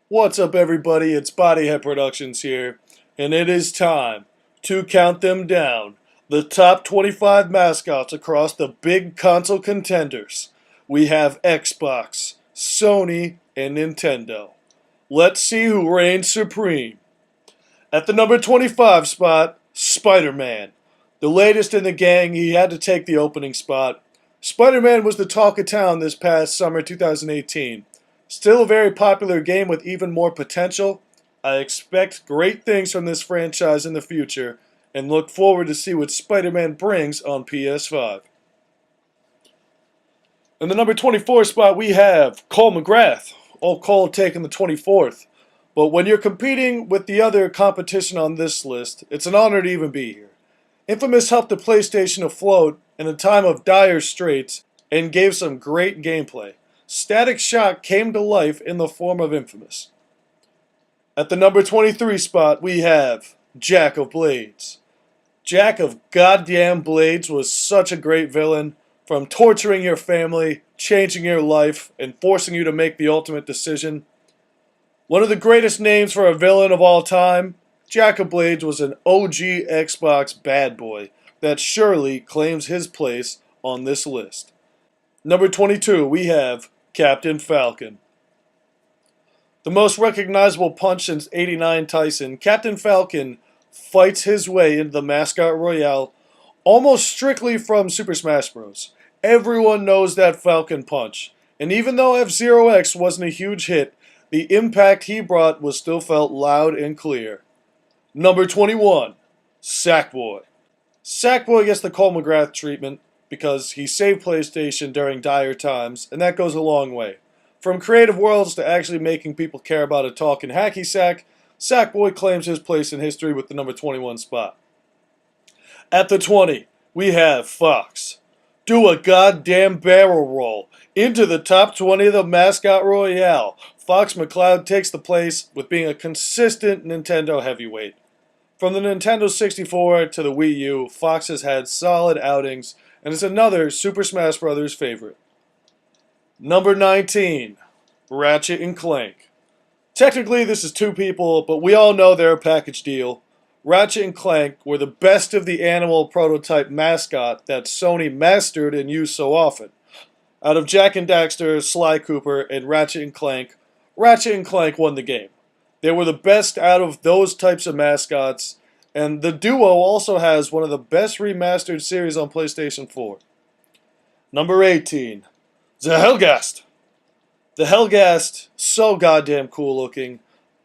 What's up, everybody? It's Bodyhead Productions here, and it is time to count them down. The top 25 mascots across the big console contenders. We have Xbox, Sony, and Nintendo. Let's see who reigns supreme. At the number 25 spot, Spider-Man. The latest in the gang, he had to take the opening spot. Spider-Man was the talk of town this past summer 2018. Still a very popular game with even more potential. I expect great things from this franchise in the future and look forward to see what Spider-Man brings on PS5. In the number 24 spot we have Cole McGrath. Old Cole taking the 24th. But when you're competing with the other competition on this list, it's an honor to even be here. Infamous helped the PlayStation afloat in a time of dire straits and gave some great gameplay. Static Shock came to life in the form of Infamous. At the number 23 spot, we have Jack of Blades. Jack of Goddamn Blades was such a great villain, from torturing your family, changing your life, and forcing you to make the ultimate decision. One of the greatest names for a villain of all time, Jack of Blades was an OG Xbox bad boy that surely claims his place on this list. Number 22, we have Captain Falcon. The most recognizable punch since '89 Tyson, Captain Falcon fights his way into the Mascot Royale almost strictly from Super Smash Bros. Everyone knows that Falcon punch, and even though F-Zero X wasn't a huge hit, the impact he brought was still felt loud and clear. Number 21, Sackboy. Sackboy gets the Cole McGrath treatment because he saved PlayStation during dire times, and that goes a long way. From creative worlds to actually making people care about a talking hacky sack, Sackboy claims his place in history with the number 21 spot. At the 20, we have Fox. Do a goddamn barrel roll into the top 20 of the Mascot Royale. Fox McCloud takes the place with being a consistent Nintendo heavyweight. From the Nintendo 64 to the Wii U, Fox has had solid outings and is another Super Smash Bros. Favorite. Number 19, Ratchet and Clank. Technically this is two people, but we all know they're a package deal. Ratchet and Clank were the best of the animal prototype mascot that Sony mastered and used so often. Out of Jak and Daxter, Sly Cooper, and Ratchet and Clank won the game. They were the best out of those types of mascots, and the duo also has one of the best remastered series on PlayStation 4. Number 18, the Helghast. The Helghast, so goddamn cool looking.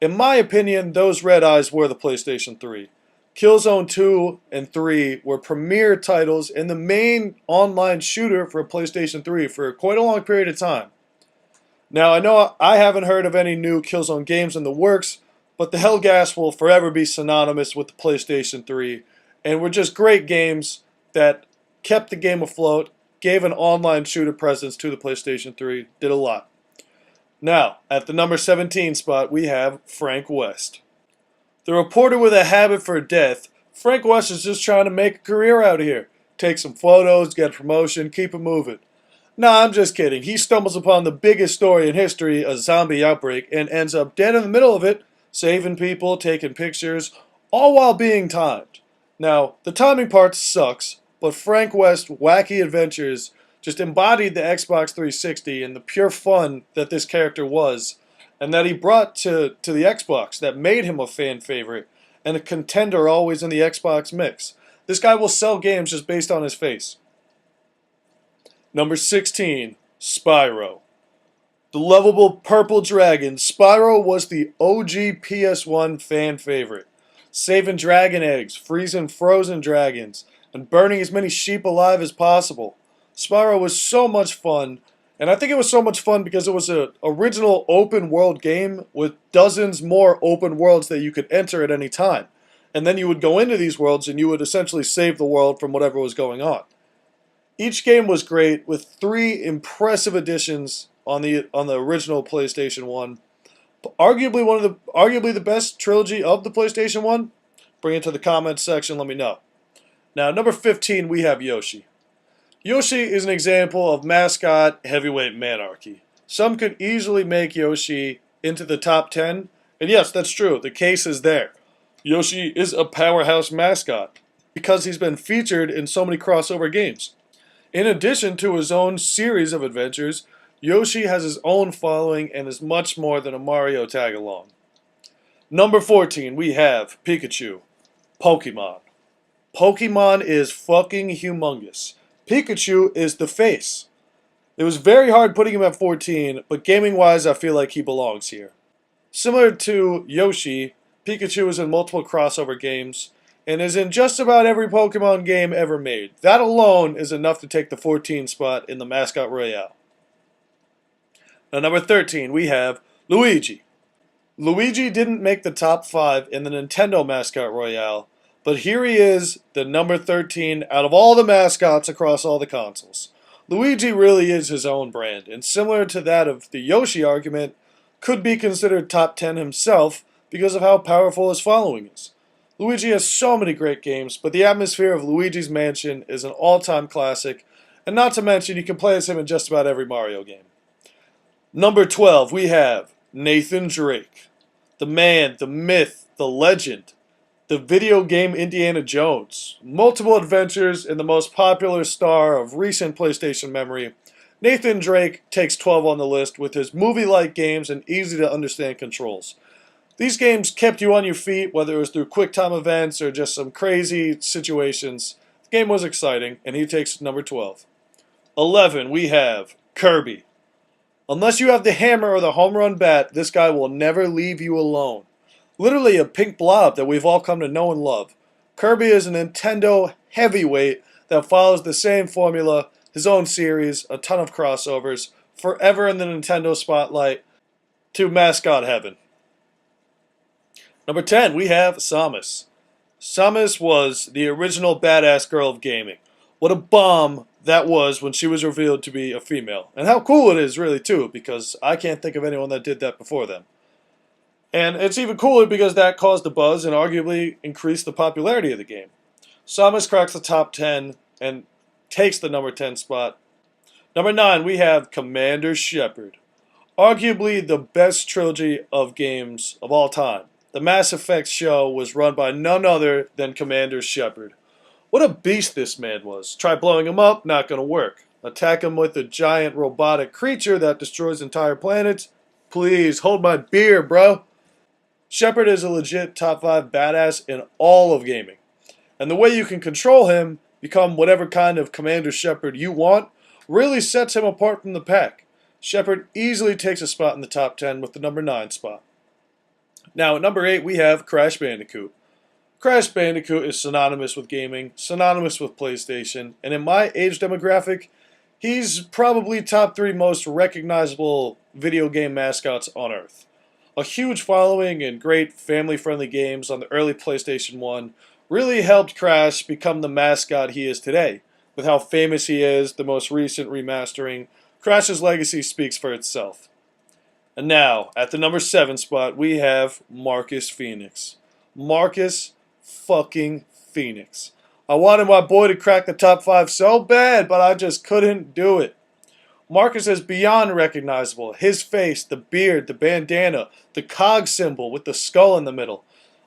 In my opinion, those red eyes were the PlayStation 3. Killzone 2 and 3 were premier titles and the main online shooter for PlayStation 3 for quite a long period of time. Now, I know I haven't heard of any new Killzone games in the works, but the Helghast will forever be synonymous with the PlayStation 3, and were just great games that kept the game afloat, gave an online shooter presence to the PlayStation 3, did a lot. Now, at the number 17 spot, we have Frank West. The reporter with a habit for death, Frank West is just trying to make a career out here. Take some photos, get a promotion, keep it moving. Nah, I'm just kidding. He stumbles upon the biggest story in history, a zombie outbreak, and ends up dead in the middle of it, saving people, taking pictures, all while being timed. Now, the timing part sucks, but Frank West's wacky adventures just embodied the Xbox 360 and the pure fun that this character was, and that he brought to the Xbox that made him a fan favorite, and a contender always in the Xbox mix. This guy will sell games just based on his face. Number 16, Spyro. The lovable purple dragon, Spyro was the OG PS1 fan favorite. Saving dragon eggs, freezing frozen dragons, and burning as many sheep alive as possible. Spyro was so much fun, and I think it was so much fun because it was an original open world game with dozens more open worlds that you could enter at any time. And then you would go into these worlds and you would essentially save the world from whatever was going on. Each game was great, with 3 impressive additions on the original PlayStation 1. Arguably the best trilogy of the PlayStation 1. Bring it to the comments section, let me know. Now, number 15, we have Yoshi. Yoshi is an example of mascot heavyweight manarchy. Some could easily make Yoshi into the top 10. And yes, that's true. The case is there. Yoshi is a powerhouse mascot because he's been featured in so many crossover games. In addition to his own series of adventures, Yoshi has his own following and is much more than a Mario tag-along. Number 14, we have Pikachu. Pokemon. Pokemon is fucking humongous. Pikachu is the face. It was very hard putting him at 14, but gaming-wise, I feel like he belongs here. Similar to Yoshi, Pikachu is in multiple crossover games, and is in just about every Pokemon game ever made. That alone is enough to take the 14 spot in the Mascot Royale. Now, number 13, we have Luigi. Luigi didn't make the top 5 in the Nintendo Mascot Royale, but here he is, the number 13 out of all the mascots across all the consoles. Luigi really is his own brand, and similar to that of the Yoshi argument, could be considered top 10 himself because of how powerful his following is. Luigi has so many great games, but the atmosphere of Luigi's Mansion is an all-time classic, and not to mention you can play as him in just about every Mario game. Number 12, we have Nathan Drake. The man, the myth, the legend, the video game Indiana Jones. Multiple adventures and the most popular star of recent PlayStation memory. Nathan Drake takes 12 on the list with his movie-like games and easy-to-understand controls. These games kept you on your feet, whether it was through quick-time events or just some crazy situations. The game was exciting, and he takes number 12. 11, we have Kirby. Unless you have the hammer or the home run bat, this guy will never leave you alone. Literally a pink blob that we've all come to know and love. Kirby is a Nintendo heavyweight that follows the same formula, his own series, a ton of crossovers, forever in the Nintendo spotlight, to mascot heaven. Number 10, we have Samus. Samus was the original badass girl of gaming. What a bomb that was when she was revealed to be a female. And how cool it is, really, too, because I can't think of anyone that did that before them. And it's even cooler because that caused a buzz and arguably increased the popularity of the game. Samus cracks the top 10 and takes the number 10 spot. Number 9, we have Commander Shepard. Arguably the best trilogy of games of all time. The Mass Effect show was run by none other than Commander Shepard. What a beast this man was. Try blowing him up, not gonna work. Attack him with a giant robotic creature that destroys entire planets? Please, hold my beer, bro. Shepard is a legit top 5 badass in all of gaming. And the way you can control him, become whatever kind of Commander Shepard you want, really sets him apart from the pack. Shepard easily takes a spot in the top 10 with the number 9 spot. Now at number 8 we have Crash Bandicoot. Crash Bandicoot is synonymous with gaming, synonymous with PlayStation, and in my age demographic, he's probably top 3 most recognizable video game mascots on Earth. A huge following and great family-friendly games on the early PlayStation 1 really helped Crash become the mascot he is today. With how famous he is, the most recent remastering, Crash's legacy speaks for itself. And now, at the number 7 spot, we have Marcus Phoenix. Marcus fucking Phoenix. I wanted my boy to crack the top 5 so bad, but I just couldn't do it. Marcus is beyond recognizable. His face, the beard, the bandana, the cog symbol with the skull in the middle.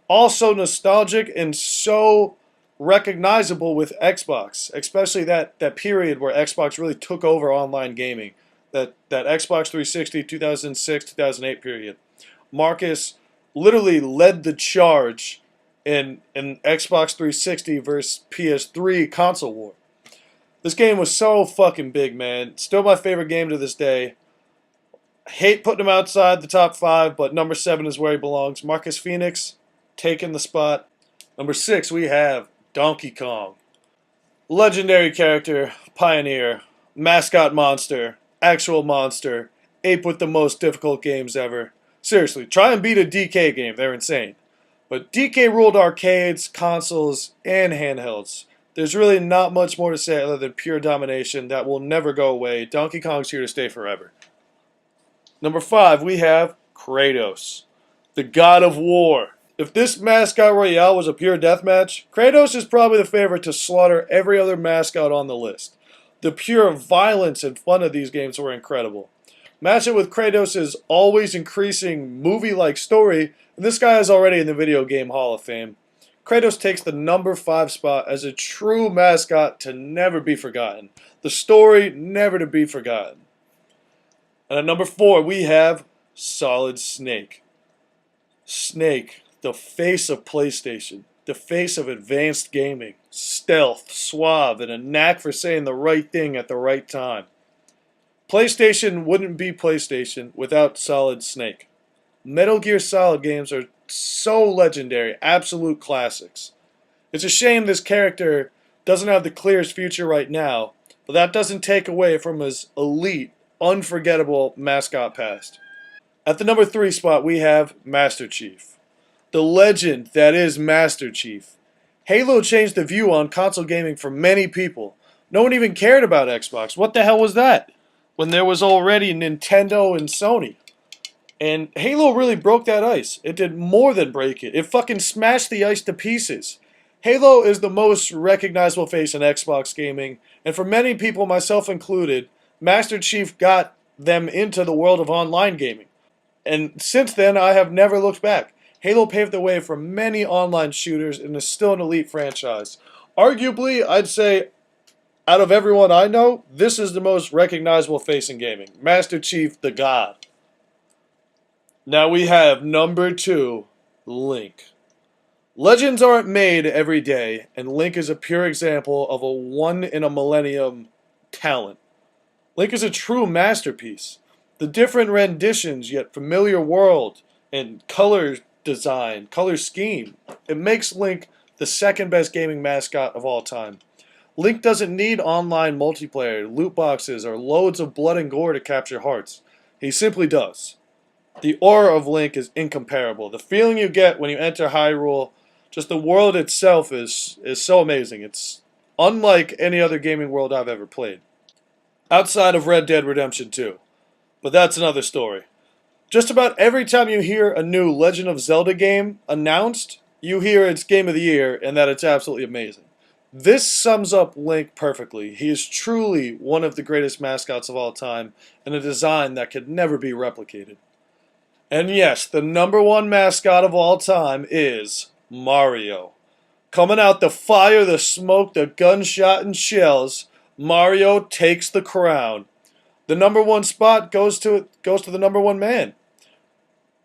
Also nostalgic and so recognizable with Xbox, especially that period where Xbox really took over online gaming. That Xbox 360, 2006, 2008 period. Marcus literally led the charge in Xbox 360 versus PS3 console war. This game was so fucking big, man. Still my favorite game to this day. Hate putting him outside the top 5, but number 7 is where he belongs. Marcus Phoenix taking the spot. Number 6, we have Donkey Kong. Legendary character, pioneer, mascot monster, actual monster, ape with the most difficult games ever. Seriously, try and beat a DK game. They're insane. But DK ruled arcades, consoles, and handhelds. There's really not much more to say other than pure domination that will never go away. Donkey Kong's here to stay forever. Number 5, we have Kratos, the god of war. If this Mascot Royale was a pure deathmatch, Kratos is probably the favorite to slaughter every other mascot on the list. The pure violence and fun of these games were incredible. Match it with Kratos' always increasing movie-like story, and this guy is already in the video game Hall of Fame. Kratos takes the number 5 spot as a true mascot to never be forgotten. The story never to be forgotten. And at number 4, we have Solid Snake. Snake, the face of PlayStation, the face of advanced gaming, stealth, suave, and a knack for saying the right thing at the right time. PlayStation wouldn't be PlayStation without Solid Snake. Metal Gear Solid games are so legendary, absolute classics. It's a shame this character doesn't have the clearest future right now, but that doesn't take away from his elite, unforgettable mascot past. At the number 3 spot, we have Master Chief. The legend that is Master Chief. Halo changed the view on console gaming for many people. No one even cared about Xbox. What the hell was that? When there was already Nintendo and Sony. And Halo really broke that ice. It did more than break it. It fucking smashed the ice to pieces. Halo is the most recognizable face in Xbox gaming, and for many people, myself included, Master Chief got them into the world of online gaming. And since then, I have never looked back. Halo paved the way for many online shooters and is still an elite franchise. Arguably, I'd say, out of everyone I know, this is the most recognizable face in gaming. Master Chief, the God. Now we have number 2, Link. Legends aren't made every day, and Link is a pure example of a one-in-a-millennium talent. Link is a true masterpiece. The different renditions, yet familiar world, and color design, color scheme, it makes Link the second best gaming mascot of all time. Link doesn't need online multiplayer, loot boxes, or loads of blood and gore to capture hearts. He simply does. The aura of Link is incomparable. The feeling you get when you enter Hyrule, just the world itself is so amazing. It's unlike any other gaming world I've ever played. Outside of Red Dead Redemption 2. But that's another story. Just about every time you hear a new Legend of Zelda game announced, you hear it's Game of the Year and that it's absolutely amazing. This sums up Link perfectly. He is truly one of the greatest mascots of all time, and a design that could never be replicated. And yes, the number 1 mascot of all time is Mario. Coming out the fire, the smoke, the gunshot, and shells, Mario takes the crown. The number 1 spot goes to the number 1 man.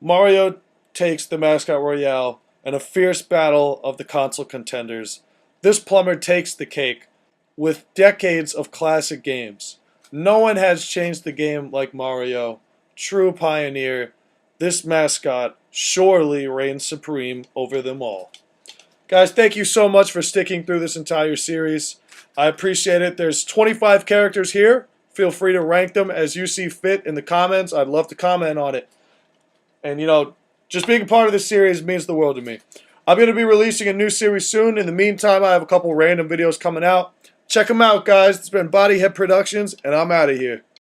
Mario takes the Mascot Royale in a fierce battle of the console contenders. This plumber takes the cake with decades of classic games. No one has changed the game like Mario. True pioneer. This mascot surely reigns supreme over them all. Guys, thank you so much for sticking through this entire series. I appreciate it. There's 25 characters here. Feel free to rank them as you see fit in the comments. I'd love to comment on it. And, just being a part of this series means the world to me. I'm going to be releasing a new series soon. In the meantime, I have a couple random videos coming out. Check them out, guys. It's been Bodyhead Productions, and I'm out of here.